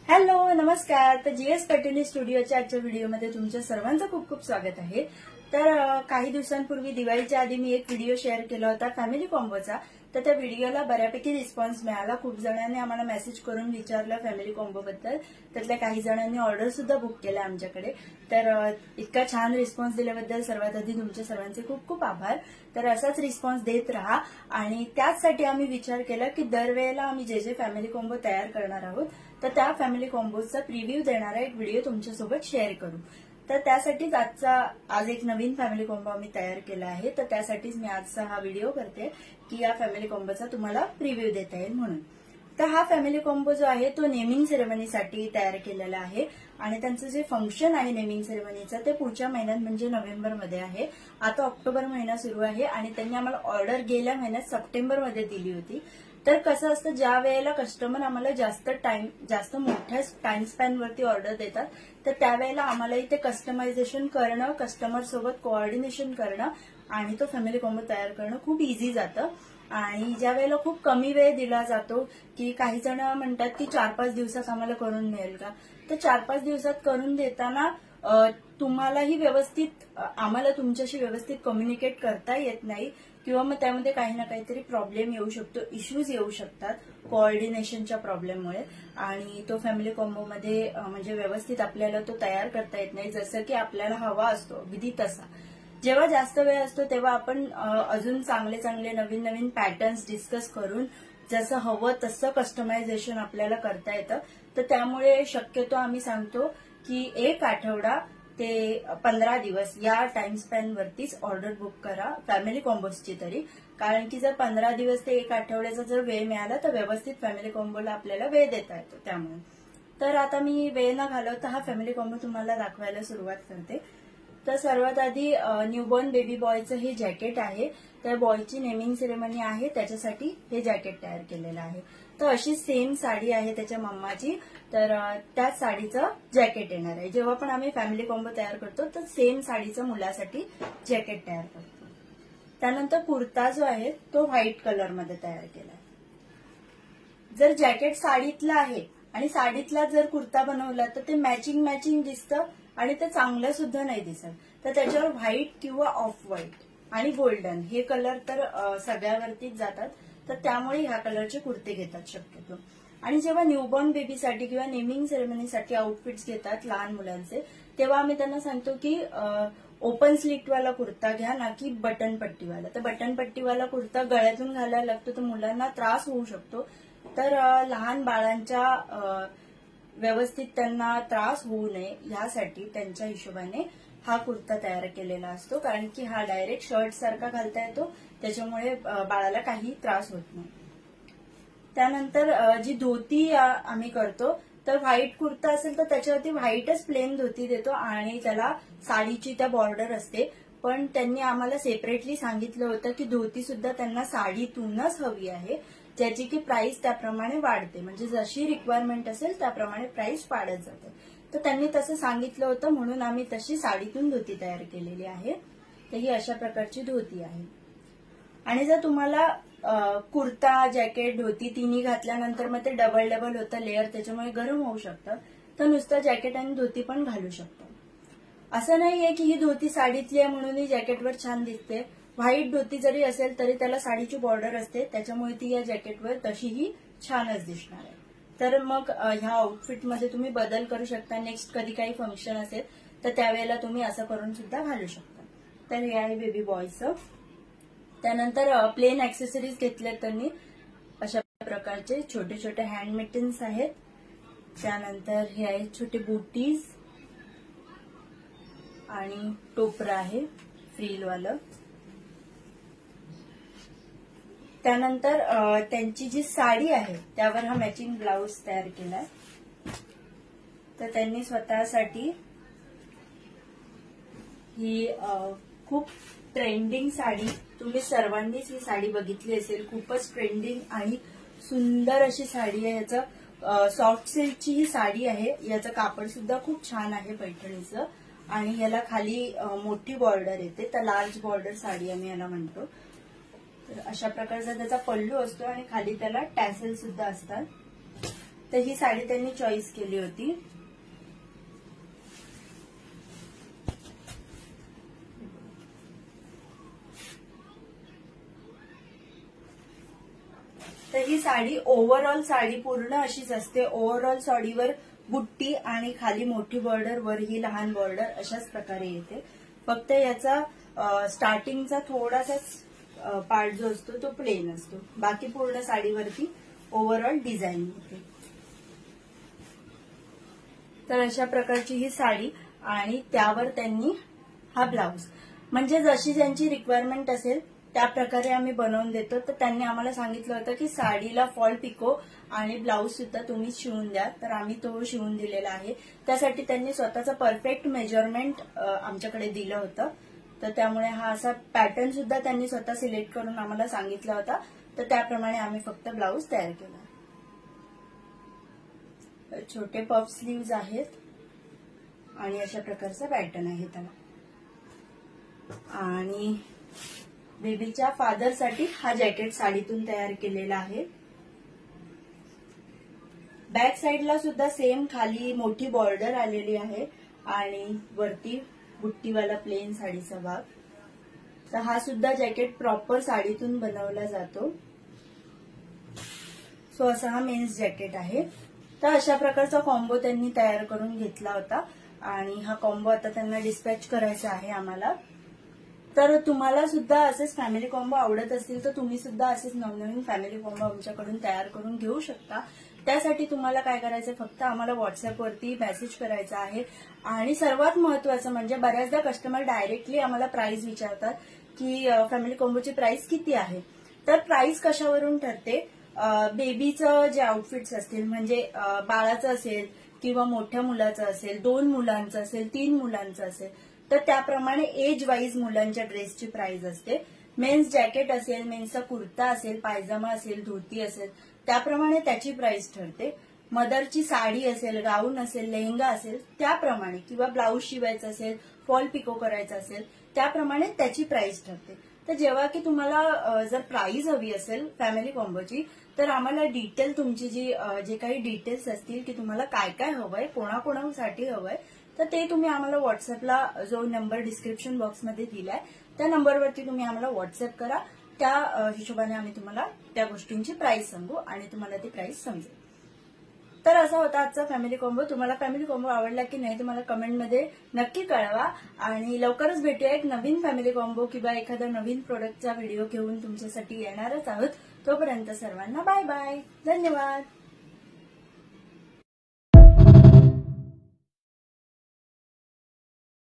Hello नमस्कार। तर GS पटेली स्टुडिओच्या आजच्या व्हिडिओमध्ये तुमच्या सर्वांचं खूप खूप स्वागत आहे। तर काही दिवसांपूर्वी दिवाळीच्या आधी मी एक व्हिडिओ शेअर केला होता फॅमिली कॉम्बोचा। तर त्या व्हिडिओला बऱ्यापैकी रिस्पॉन्स मिळाला। खूप जणांनी आम्हाला मेसेज करून विचारलं फॅमिली कॉम्बो बद्दल। त्यातल्या काही जणांनी ऑर्डर सुद्धा बुक केल्या आमच्याकडे। तर इतका छान रिस्पॉन्स दिल्याबद्दल सर्वात आधी तुमच्या सर्वांचे खूप खूप आभार। तर असाच रिस्पॉन्स देत राहा। आणि त्याचसाठी आम्ही विचार केला की दरवेळेला आम्ही जे जे फॅमिली कॉम्बो तयार करणार आहोत तर त्या फॅमिली कॉम्बोचा प्रिव्ह्यू देणारा एक व्हिडिओ तुमच्यासोबत शेअर करू। तर त्यासाठीच आज एक नवीन फॅमिली कॉम्बो आम्ही तयार केला आहे। तर त्यासाठीच मी आजचा हा व्हिडिओ करते की या फॅमिली कॉम्बोचा तुम्हाला प्रिव्ह्यू देता येईल म्हणून। तर हा फॅमिली कॉम्बो जो आहे तो नेमिंग सेरेमनीसाठी तयार केलेला आहे। आणि त्यांचं जे फंक्शन आहे नेमिंग सेरेमनीचं ते पुढच्या महिन्यात म्हणजे नोव्हेंबरमध्ये आहे। आता ऑक्टोबर महिना सुरू आहे आणि त्यांनी आम्हाला ऑर्डर गेल्या महिन्यात सप्टेंबरमध्ये दिली होती। तर कसं असतं ज्या वेळेला कस्टमर आम्हाला जास्त मोठ्या टाइम स्पॅन वरती ऑर्डर देतात तर त्यावेळेला आम्हाला इथे कस्टमायझेशन करणं, कस्टमर सोबत कोऑर्डिनेशन करणं आणि तो फॅमिली कॉम्बो तयार करणं खूप इझी जातं। आणि ज्या वेळेला खूप कमी वेळ दिला जातो की काही जण म्हणतात की 4-5 दिवसात आम्हाला करून मिळेल का, तर 4-5 दिवसात करून देताना तुम्हालाही व्यवस्थित आम्हाला तुमच्याशी व्यवस्थित कम्युनिकेट करता येत नाही किंवा मग त्यामध्ये काही ना काहीतरी प्रॉब्लेम येऊ शकतो, इश्यूज येऊ शकतात कोऑर्डिनेशनच्या प्रॉब्लेममुळे। आणि तो फॅमिली कॉम्बो मध्ये म्हणजे व्यवस्थित आपल्याला तो तयार करता येत नाही जसं की आपल्याला हवा असतो अगदी तसा। जेव्हा जास्त वेळ असतो तेव्हा आपण अजून चांगले चांगले नवीन नवीन पॅटर्न्स डिस्कस करून जसं हवं तसं कस्टमायझेशन आपल्याला करता येतं। तर त्यामुळे शक्यतो आम्ही सांगतो की 1 आठवडा ते 15 दिवस या टाइम स्पॅन वरतीच ऑर्डर बुक करा फॅमिली कॉम्बोजची तरी। कारण की जर 15 दिवस ते 1 आठवड्याचा जर वेळ मिळाला तर व्यवस्थित फॅमिली कॉम्बोला आपल्याला वेळ देता येतो त्यामुळे। तर आता मी वेळ न घालवता हा फॅमिली कॉम्बो तुम्हाला दाखवायला सुरुवात करते। तर सर्वात आधी न्यूबॉर्न बेबी बॉयचं हे जॅकेट आहे। त्या बॉयची नेमिंग सेरेमनी आहे त्याच्यासाठी हे जॅकेट तयार केलेलं आहे। तर अशी सेम साडी आहे त्याच्या मम्माची। तर त्याच साडीचं जॅकेट येणार आहे। जेव्हा पण आम्ही फॅमिली कॉम्बो तयार करतो तर सेम साडीचं मुलासाठी जॅकेट तयार करतो। त्यानंतर कुर्ता जो आहे तो व्हाईट कलर मध्ये तयार केलाय। जर जॅकेट साडीतलं आहे आणि साडीतला जर कुर्ता बनवला तर ते मॅचिंग दिसतं आणि ते चांगलं सुद्धा नाही दिसत। तर त्याच्यावर व्हाईट किंवा ऑफ व्हाईट आणि गोल्डन हे कलर तर सगळ्यावरतीच जातात। तर त्यामुळे ह्या कलरचे कुर्ते घेतात शक्यतो। आणि जेव्हा न्यूबॉर्न बेबीसाठी किंवा नेमिंग सेरेमनीसाठी आउटफिट्स घेतात लहान मुलांचे तेव्हा आम्ही त्यांना सांगतो की ओपन स्लिटवाला कुर्ता घ्या ना की बटन पट्टीवाला। तर बटन पट्टीवाला कुर्ता गळ्यातून घालायला लागतो तर मुलांना त्रास होऊ शकतो। तर लहान बाळांच्या व्यवस्थित त्यांना त्रास होऊ नये यासाठी त्यांच्या हिशोबाने हा कुर्ता तयार केलेला असतो। कारण की हा डायरेक्ट शर्ट सारखा घालता येतो त्याच्यामुळे बाळाला काही त्रास होत नाही। त्यानंतर जी धोती आम्ही करतो तर व्हाईट कुर्ता असेल तर त्याच्यावरती व्हाईटच प्लेन धोती देतो आणि त्याला साडीची त्या बॉर्डर असते। पण त्यांनी आम्हाला सेपरेटली सांगितलं होतं की धोती सुद्धा त्यांना साडीतूनच हवी आहे ज्याची की प्राइस त्याप्रमाणे वाढते, म्हणजे जशी रिक्वायरमेंट असेल त्याप्रमाणे प्राइस वाढत जाते। तर त्यांनी तसं सांगितलं होतं म्हणून आम्ही तशी साडीतून धोती तयार केलेली आहे। तर ही अशा प्रकारची धोती आहे। आणि जर तुम्हाला कुर्ता जॅकेट धोती तिन्ही घातल्यानंतर मग ते डबल होतं लेअर त्याच्यामुळे गरम होऊ शकतं तर नुसतं जॅकेट आणि धोती पण घालू शकतो। असं नाहीये की ही धोती साडीतली आहे म्हणून ही जॅकेटवर छान दिसते। व्हाईट धोती जरी असेल तरी त्याला साडीची बॉर्डर असते त्याच्यामुळे ती या जॅकेटवर तशीही छानच दिसणार आहे। तर मग ह्या आउटफिटमध्ये तुम्ही बदल करू शकता। नेक्स्ट कधी काही फंक्शन असेल तर त्यावेळेला तुम्ही असं करून सुद्धा घालू शकता। तर हे आहे बेबी बॉयचं। त्यानंतर प्लेन ऍक्सेसरीज घेतल्यात त्यांनी अशा प्रकारचे छोटे छोटे हँड मिटन्स आहेत। त्यानंतर हे आहेत छोटे बुटीज आणि टोपरा आहे फ्रीलवालं। त्यानंतर त्यांची जी साडी आहे त्यावर हा मॅचिंग ब्लाउज तयार केलाय। तर त्यांनी स्वतःसाठी ही खूप ट्रेंडिंग साडी, तुम्ही सर्वांनीच ही साडी बघितली असेल, खूपच ट्रेंडिंग आणि सुंदर अशी साडी आहे। याचं सॉफ्ट सिल्कची ही साडी आहे। याचं कापड सुद्धा खूप छान आहे पैठणीचं आणि याला खाली मोठी बॉर्डर येते तर लार्ज बॉर्डर साडी आम्ही याला म्हणतो। तर अशा प्रकारचा त्याचा पल्लू असतो आणि खाली त्याला टॅसल सुद्धा असतात। तर ही साडी त्यांनी चॉईस केली होती. तर ही साडी ओव्हरऑल साडी पूर्ण अशीच असते. ओव्हरऑल साडीवर बुट्टी आणि खाली मोठी बॉर्डर, वर ही लहान बॉर्डर अशाच प्रकारे येते. फक्त याचा स्टार्टिंगचा थोडासा पार्ट जो असतो तो प्लेन असतो. बाकी पूर्ण साडीवरती ओव्हरऑल डिझाईन येते. तर अशा प्रकारची ही साडी आणि त्यावर त्यांनी हा ब्लाउज, म्हणजे जशी ज्यांची रिक्वायरमेंट असेल त्या प्रकारे आम्ही बनवून देतो. तर त्यांनी आम्हाला सांगितलं होतं की साडीला फॉल पिको आणि ब्लाउज सुद्धा तुम्ही शिवून द्या. तर आम्ही तो शिवून दिलेला आहे. त्यासाठी त्यांनी स्वतःचं परफेक्ट मेजरमेंट आमच्याकडे दिलं होतं. तर त्यामुळे हा असा पॅटर्न सुद्धा त्यांनी स्वतः सिलेक्ट करून आम्हाला सांगितला होता. तर त्याप्रमाणे आम्ही फक्त ब्लाउज तयार केला. छोटे पफ स्लीव्ज आहेत आणि अशा प्रकारचा पॅटर्न आहे त्याला. आणि बेबीच्या फादरसाठी हा जॅकेट साडीतून तयार केलेला आहे. बॅक साइडला सुद्धा सेम खाली मोठी बॉर्डर आलेली आहे आणि वरती बुट्टीवाला प्लेन साडीचा भाग. तर हा सुद्धा जॅकेट प्रॉपर साडीतून बनवला जातो. सो असा हा मेन्स जॅकेट आहे. तर अशा प्रकारचा कॉम्बो त्यांनी तयार करून घेतला होता आणि हा कॉम्बो आता त्यांना डिस्पॅच करायचा आहे आम्हाला. तर तुम्हाला सुद्धा असेच फॅमिली कॉम्बो आवडत असतील तर तुम्ही सुद्धा असेच नवनवीन फॅमिली कॉम्बो आमच्याकडून तयार करून घेऊ शकता. त्यासाठी तुम्हाला काय करायचं, फक्त आम्हाला व्हॉट्सअपवरती मेसेज करायचा आहे. आणि सर्वात महत्वाचं म्हणजे बऱ्याचदा कस्टमर डायरेक्टली आम्हाला प्राइस विचारतात की फॅमिली कॉम्बोची प्राइस किती आहे. तर प्राइस कशावरून ठरते, बेबीचं जे आउटफिट्स असतील, म्हणजे बाळाचं असेल किंवा मोठ्या मुलाचं असेल, 2 मुलांचं असेल, 3 मुलांचं असेल, तर त्याप्रमाणे एज वाईज मुलांच्या ड्रेसची प्राइस असते. मेन्स जॅकेट असेल, मेन्सचा कुर्ता असेल, पायजामा असेल, धोती असेल, त्याप्रमाणे त्याची प्राइस ठरते. मदरची साडी असेल, गाऊन असेल, लेहंगा असेल त्याप्रमाणे, किंवा ब्लाऊज शिवायचं असेल, फॉल पिको करायचं असेल त्याप्रमाणे त्याची प्राइस ठरते. तर जेव्हा की तुम्हाला जर प्राइस हवी असेल फॅमिली कॉम्बोची, तर आम्हाला डिटेल तुमची जे काही डिटेल्स असतील की तुम्हाला काय काय हवंय, कोणाकोणासाठी हवंय, तर ते तुम्ही आम्हाला व्हॉट्सअपला जो नंबर डिस्क्रिप्शन बॉक्समध्ये दिलाय त्या नंबरवरती तुम्ही आम्हाला व्हॉट्सअप करा. त्या हिशोबाने आम्ही तुम्हाला त्या गोष्टींची प्राइस सांगू आणि तुम्हाला ती प्राइस समजेल. तर असा होता आजचा फॅमिली कॉम्बो. तुम्हाला फॅमिली कॉम्बो आवडला की नाही तुम्हाला कमेंटमध्ये नक्की कळवा. आणि लवकरच भेटूया एक नवीन फॅमिली कॉम्बो किंवा एखादा नवीन प्रोडक्टचा व्हिडिओ घेऊन तुमच्यासाठी येणारच आहोत. तोपर्यंत सर्वांना बाय बाय, धन्यवाद.